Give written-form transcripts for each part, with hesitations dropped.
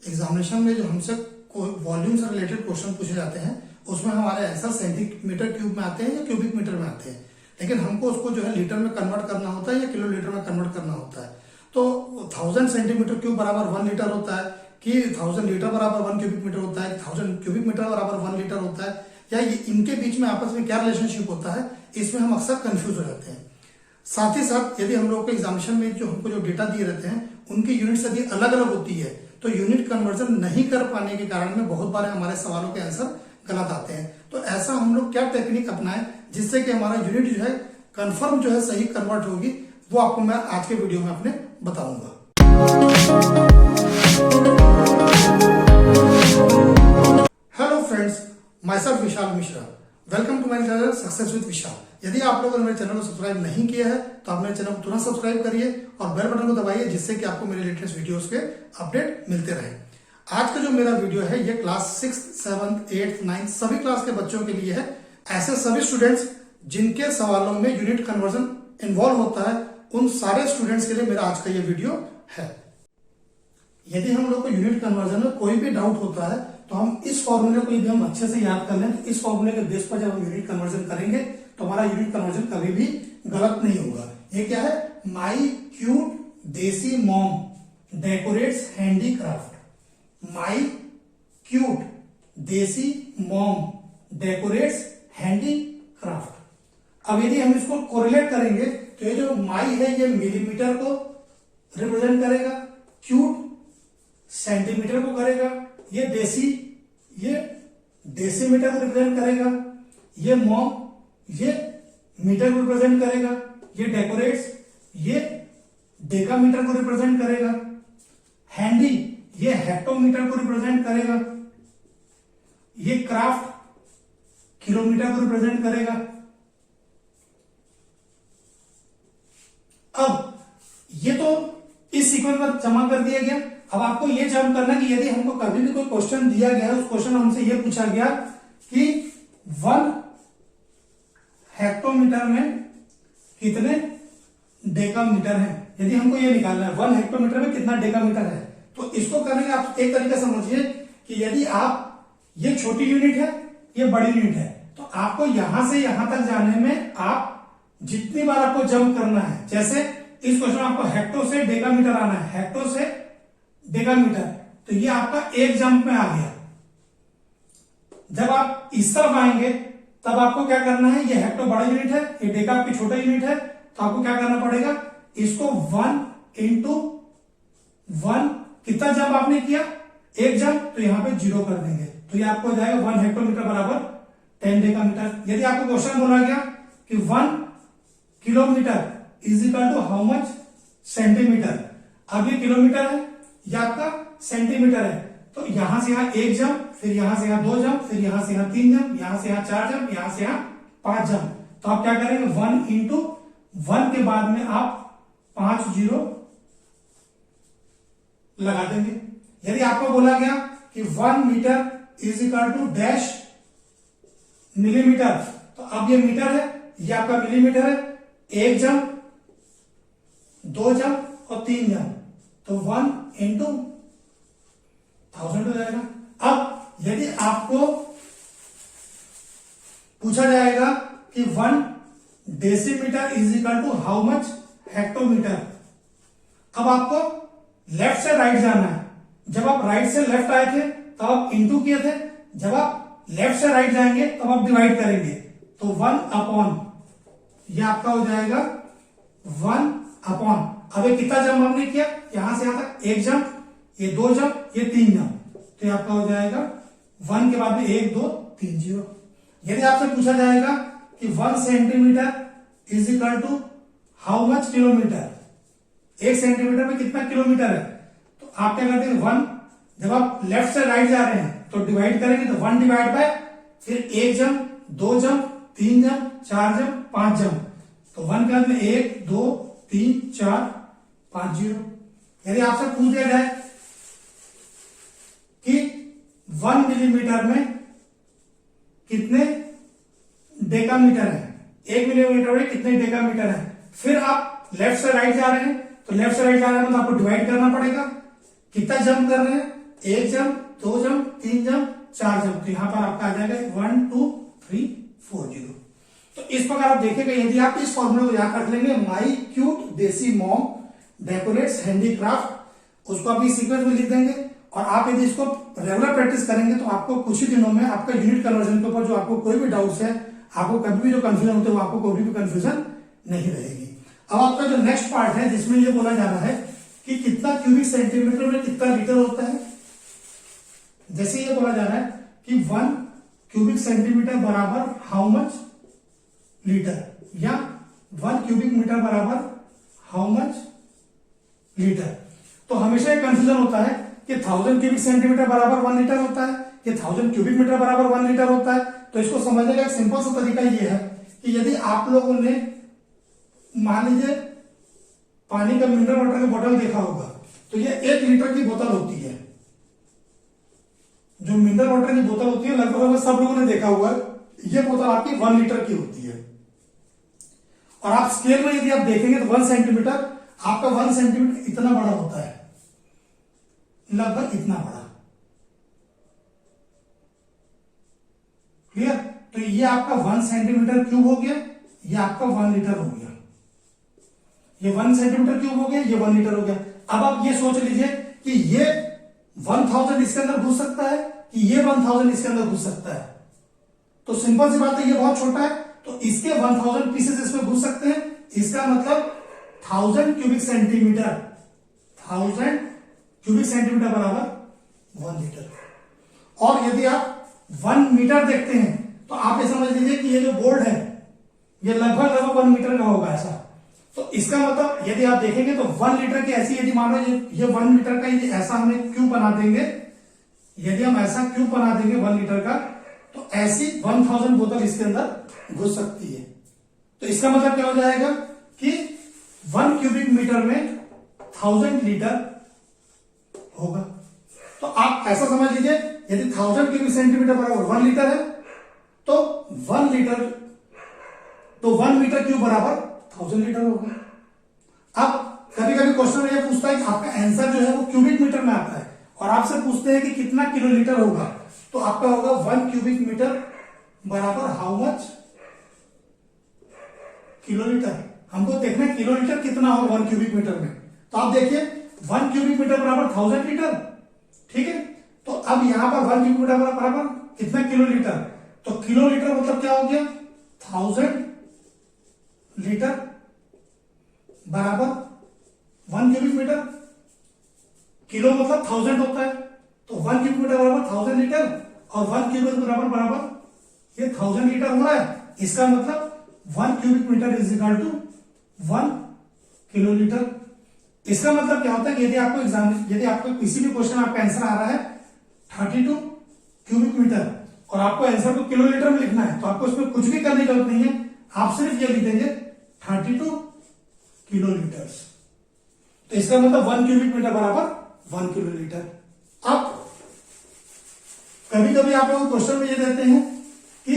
Examination में जो हमसे वॉल्यूम से रिलेटेड क्वेश्चन पूछे जाते हैं उसमें हमारे आंसर सेंटीमीटर क्यूब में आते हैं या क्यूबिक मीटर में आते हैं, लेकिन हमको उसको जो है लीटर में कन्वर्ट करना होता है या किलो लीटर में कन्वर्ट करना होता है। तो 1000 सेंटीमीटर क्यूब बराबर 1 लीटर होता है कि 1000 लीटर बराबर 1 क्यूबिक मीटर होता है, 1000 क्यूबिक मीटर बराबर 1 लीटर होता है, या इनके बीच में आपस में क्या रिलेशनशिप होता है, इसमें हम अक्सर कंफ्यूज हो जाते हैं। साथ ही साथ यदि हम लोग को एग्जामिनेशन में जो हमको जो डेटा दिए रहते हैं उनकी यूनिट्स यदि अलग अलग होती है तो यूनिट कन्वर्जन नहीं कर पाने के कारण में बहुत बार हमारे सवालों के आंसर गलत आते हैं। तो ऐसा हम लोग क्या टेक्निक अपनाएं जिससे कि हमारा यूनिट जो है कंफर्म जो है सही कन्वर्ट होगी, वो आपको मैं आज के वीडियो में अपने बताऊंगा। Hello friends, myself Vishal Mishra, welcome to my channel success with Vishal. यदि आप लोगों ने मेरे चैनल को सब्सक्राइब नहीं किया है तो आप मेरे चैनल को तुरंत सब्सक्राइब करिए और बेल बटन को दबाइए जिससे कि आपको मेरे लेटेस्ट वीडियोस के अपडेट मिलते रहे। आज का जो मेरा वीडियो है ये क्लास 6, 7, 8, 9 सभी क्लास के बच्चों के लिए है। ऐसे सभी स्टूडेंट्स जिनके सवालों में यूनिट कन्वर्जन इन्वॉल्व होता है उन सारे स्टूडेंट्स के लिए मेरा आज का ये वीडियो है। यदि हम लोग को यूनिट कन्वर्जन में कोई भी डाउट होता है तो हम इस फॉर्मूले को यदि हम अच्छे से याद कर लें तो इस फॉर्मूले के बेस पर जब हम यूनिट कन्वर्जन करेंगे तो हमारा यूनिट कन्वर्जन कभी भी गलत नहीं होगा। ये क्या है? माई क्यूट देसी मॉम डेकोरेट्स हैंडीक्राफ्ट। माई क्यूट देसी मॉम डेकोरेट्स हैंडीक्राफ्ट। अब यदि हम इसको कोरिलेट करेंगे तो ये जो माई है ये मिलीमीटर को रिप्रेजेंट करेगा, क्यूट सेंटीमीटर को करेगा, ये डेसीमीटर को रिप्रेजेंट करेगा, ये मॉम ये मीटर को रिप्रेजेंट करेगा, ये डेकोरेट्स ये डेकामीटर को रिप्रेजेंट करेगा, हैंडी ये हेक्टोमीटर को रिप्रेजेंट करेगा, ये क्राफ्ट किलोमीटर को रिप्रेजेंट करेगा। अब ये तो इस सीक्वेंस में जमा कर दिया गया। अब आपको ये जम करना कि यदि हमको कभी भी कोई क्वेश्चन दिया गया उस क्वेश्चन में हमसे ये पूछा गया कि 1 हेक्टोमीटर में कितने डेकामीटर है, यदि हमको ये निकालना है 1 हेक्टोमीटर में कितना डेकामीटर है, तो इसको करने का आप एक तरीका समझिए कि यदि आप ये छोटी यूनिट है ये बड़ी यूनिट है तो आपको यहां से यहां तक जाने में आप जितनी बार आपको जंप करना है, जैसे इस क्वेश्चन में आपको हेक्टो से डेकामीटर आना है, हेक्टो से डेकामीटर, तो ये आपका एक जंप में आ गया। जब आप इस तरफ आएंगे तब आपको क्या करना है, ये हेक्टो बड़ा यूनिट है, ये डेका आपकी छोटा यूनिट है, तो आपको क्या करना पड़ेगा, इसको 1 into 1 कितना जंप आपने किया, एक जंप, तो यहां पे 0 कर देंगे, तो ये आपको हो जाएगा 1 हेक्टोमीटर बराबर 10 डेकामीटर। यदि आपको क्वेश्चन बोला गया कि 1 kilometre is equal to how much centimetre, अब ये किलोमीटर है या आपका सेंटीमीटर है, तो यहां से यहां एक जंप, फिर यहां से यहां 2 जंप, फिर यहां से यहां 3 जंप, यहां से यहां 4 जंप, यहां से यहां 5 जंप, तो आप क्या करेंगे 1 into 1 के बाद में आप 5 0 लगा देंगे। यदि आपको बोला गया कि 1 metre is equal to dash millimetre, तो अब ये मीटर है, ये आपका मिलीमीटर है, एक जंप, 2 जंप और 3 जंप, तो 1 into 1000 हो जाएगा। अब यदि आपको पूछा जाएगा कि 1 decimetre is equal to how much hectometre, अब आपको लेफ्ट से राइट जाना है। जब आप राइट से लेफ्ट आए थे तब आप इंटू किए थे, जब आप लेफ्ट से राइट जाएंगे तब आप डिवाइड करेंगे, तो 1 अपॉन ये आपका हो जाएगा 1 अपॉन, अब ये कितना जंप हमने किया, यहां से यहां तक एक जंप, ये 2 जंप, ये 3 जंप, तो ये आपका हो जाएगा 1 के बाद में 1 2 3 0। यदि आपसे पूछा जाएगा कि 1 centimetre is equal to how much kilometre, 1 centimetre में कितना किलोमीटर है, तो आप क्या करते हैं 1, जब आप लेफ्ट से राइट जा रहे हैं तो डिवाइड करेंगे, तो 1 डिवाइड बाय, फिर एक jump, 2 jump, 3 jump, 4 jump, 5 jump, तो 1 के बाद में 1 2 3 4 5 0। यदि आपसे पूछ दिया जाए कि 1 मिलीमीटर में कितने डेकामीटर है, 1 मिलीमीटर में कितने डेकामीटर है, फिर आप लेफ्ट से राइट जा रहे हैं, तो लेफ्ट से राइट जा रहे हैं तो आपको डिवाइड करना पड़ेगा, कितना जंप कर रहे हैं, 1 जंप, 2 जंप, 3 जंप, 4 जंप, तो यहां पर आपका आ जाएगा 1 2 3 4 0। तो इस प्रकार आप देखेंगे, यदि आप इस फॉर्मूले को याद रख लेंगे, माई क्यूट देसी मॉम डेकोरेट्स हैंडीक्राफ्ट, उसको आप इस सीक्वेंस में लिख देंगे। और आप यदि इसको रेगुलर प्रैक्टिस करेंगे तो आपको कुछ ही दिनों में आपका यूनिट कन्वर्जन के ऊपर जो आपको कोई भी डाउट्स है, आपको कभी भी जो कंफ्यूजन होते हैं, वो आपको कभी भी कंफ्यूजन नहीं रहेगी। अब आपका जो नेक्स्ट पार्ट है जिसमें ये बोला जा रहा है कि कितना क्यूबिक सेंटीमीटर में कितना लीटर होता है। जैसे ये बोला जा रहा है कि 1 क्यूबिक सेंटीमीटर बराबर हाउ मच लीटर, या 1 क्यूबिक मीटर बराबर हाउ मच लीटर। तो हमेशा एक कंफ्यूजन होता है कि 1000 क्यूबिक सेंटीमीटर बराबर 1 लीटर होता है, कि 1000 क्यूबिक मीटर बराबर 1 लीटर होता है। तो इसको समझने का एक सिंपल सा तरीका ये है कि यदि आप लोगों ने मान लीजिए पानी का मिनरल वाटर का बोतल देखा होगा, तो ये 1 लीटर की बोतल होती है। जो मिनरल वाटर की बोतल होती है लगभग सब लोगों ने देखा हुआ है, ये बोतल आपकी 1 लीटर की होती है। और आप स्केल में यदि आप देखेंगे तो 1 सेंटीमीटर, आपका 1 सेंटीमीटर इतना बड़ा होता है, लगभग इतना बड़ा। क्लियर? तो ये आपका 1 सेंटीमीटर क्यूब हो गया, ये आपका 1 लीटर हो गया। ये 1 सेंटीमीटर क्यूब हो गया, ये 1 लीटर हो गया। अब आप ये सोच लीजिए कि ये 1000 इसके अंदर घुस सकता है कि ये 1000 इसके अंदर घुस सकता है। तो सिंपल सी बात है, ये बहुत छोटा है, तो इसके 1000 पीसेस इसमें घुस सकते हैं। इसका मतलब 1000 क्यूबिक सेंटीमीटर, 1000 क्यूबिक सेंटीमीटर बराबर 1 लीटर। और यदि आप 1 मीटर देखते हैं तो आप ये समझ लीजिए कि ये जो बोर्ड है ये लगभग 1 मीटर का होगा ऐसा। तो इसका मतलब यदि आप देखेंगे तो 1 लीटर की ऐसी, यदि मान लो ये 1 मीटर का यदि ऐसा हमें क्यूब बना देंगे, यदि हम ऐसा क्यूब बना देंगे 1 लीटर का, तो ऐसी 1000 बोतल इसके अंदर घुस सकती है। तो इसका मतलब क्या हो जाएगा कि 1 क्यूबिक मीटर में 1000 लीटर होगा। तो आप ऐसा समझ लीजिए, यदि 1000 क्यूबिक सेंटीमीटर बराबर 1 लीटर है तो 1 लीटर, तो 1 मीटर क्यूब बराबर 1000 लीटर होगा। अब कभी कभी क्वेश्चन में यह पूछता है कि आपका आंसर जो है वो क्यूबिक मीटर में आता है, और आपसे पूछते हैं कि कितना किलोलीटर होगा, तो आपका होगा 1 क्यूबिक मीटर बराबर हाउ मच किलोलीटर। हमको देखना है किलोलीटर कितना होगा 1 क्यूबिक मीटर में। तो आप देखिए 1 क्यूबिक मीटर बराबर 1000 लीटर, ठीक है। तो अब यहां पर 1 क्यूबिक मीटर बराबर कितना किलोलीटर, तो किलोलीटर मतलब क्या हो गया 1000 लीटर बराबर 1 क्यूबिक मीटर। किलो मतलब 1000 होता है, तो 1 क्यूबिक मीटर बराबर 1000 लीटर, और 1 क्यूबिक बराबर ये 1000 लीटर हो रहा है। इसका मतलब 1 cubic metre is equal to 1 kilolitre. इसका मतलब क्या होता है कि यदि आपको किसी भी क्वेश्चन आपका आंसर आ रहा है 32 क्यूबिक मीटर और आपको आंसर को किलोलीटर में लिखना है, तो आपको इसमें कुछ भी करने की जरूरत नहीं है, आप सिर्फ ये लिख देंगे 32 किलोलीटर्स। तो इसका मतलब 1 क्यूबिक मीटर बराबर 1 किलोलीटर। अब कभी कभी आप लोग क्वेश्चन में ये देते हैं कि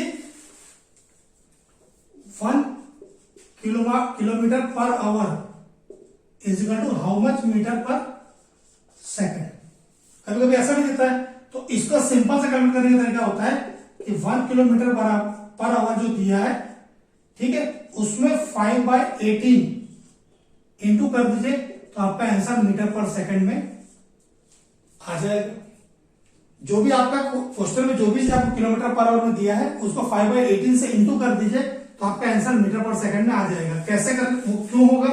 1 kilometre per hour is equal to how much metre per second. कभी कभी ऐसा भी देता है, तो इसका सिंपल से कैलकुलेट करने का तरीका होता है कि 1 किलोमीटर पर आवर जो दिया है, ठीक है, उसमें 5/18 इंटू कर दीजिए, तो आपका आंसर मीटर पर सेकंड में आ जाएगा। जो भी आपका क्वेश्चन में जो भी आपको किलोमीटर पर आवर में दिया है उसको 5/18 से इंटू कर दीजिए, तो आपका आंसर मीटर पर सेकंड में आ जाएगा। कैसे कर, वो क्यों होगा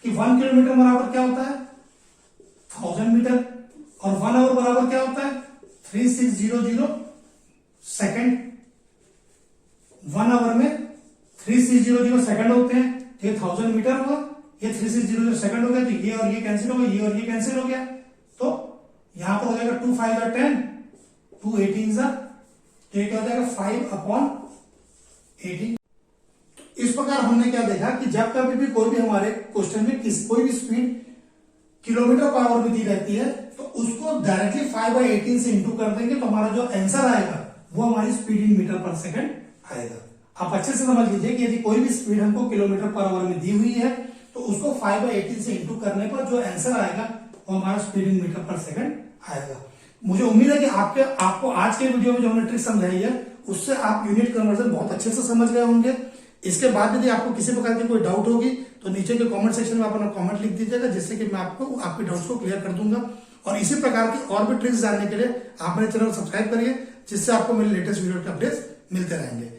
कि 1 किलोमीटर बराबर क्या होता है 1000 मीटर, और 1 आवर बराबर क्या होता है 3600 सेकंड। 1 आवर में 3600 सेकंड होते हैं, तो ये 1000 मीटर हुआ, ये 3600 सेकंड हो गया, तो ये और ये कैंसिल हो गया, ये और ये कैंसिल हो गया, तो यहां पर हो जाएगा 2 5 10, 2 18 तो ये क्या हो जाएगा 5/18। इस प्रकार हमने क्या देखा कि जब कभी भी कोई भी हमारे क्वेश्चन में कोई भी स्पीड किलोमीटर पर आवर में दी रहती है, तो उसको डायरेक्टली 5/18 से इंटू कर देंगे, तो हमारा जो आंसर आएगा वो हमारी स्पीड इन मीटर पर सेकंड आएगा। आप अच्छे से समझ लीजिए कि यदि कोई भी स्पीड हमको किलोमीटर पर आवर में दी हुई है, तो उसको 5/18 से इंटू करने पर जो आंसर आएगा वो हमारा स्पीड इन मीटर पर सेकंड आएगा। मुझे उम्मीद है कि आपको आज के वीडियो में जो हमने ट्रिक समझाई है उससे आप यूनिट कन्वर्जन बहुत अच्छे से समझ गए होंगे। इसके बाद यदि आपको किसी प्रकार की कोई डाउट होगी तो नीचे के कमेंट सेक्शन में आप अपना कमेंट लिख दीजिएगा, जिससे कि मैं आपको आपके डाउट्स को क्लियर कर दूंगा। और इसी प्रकार की और भी ट्रिक्स जानने के लिए आप मेरे चैनल को सब्सक्राइब करिए, जिससे आपको मेरे लेटेस्ट वीडियो के अपडेट्स मिलते रहेंगे।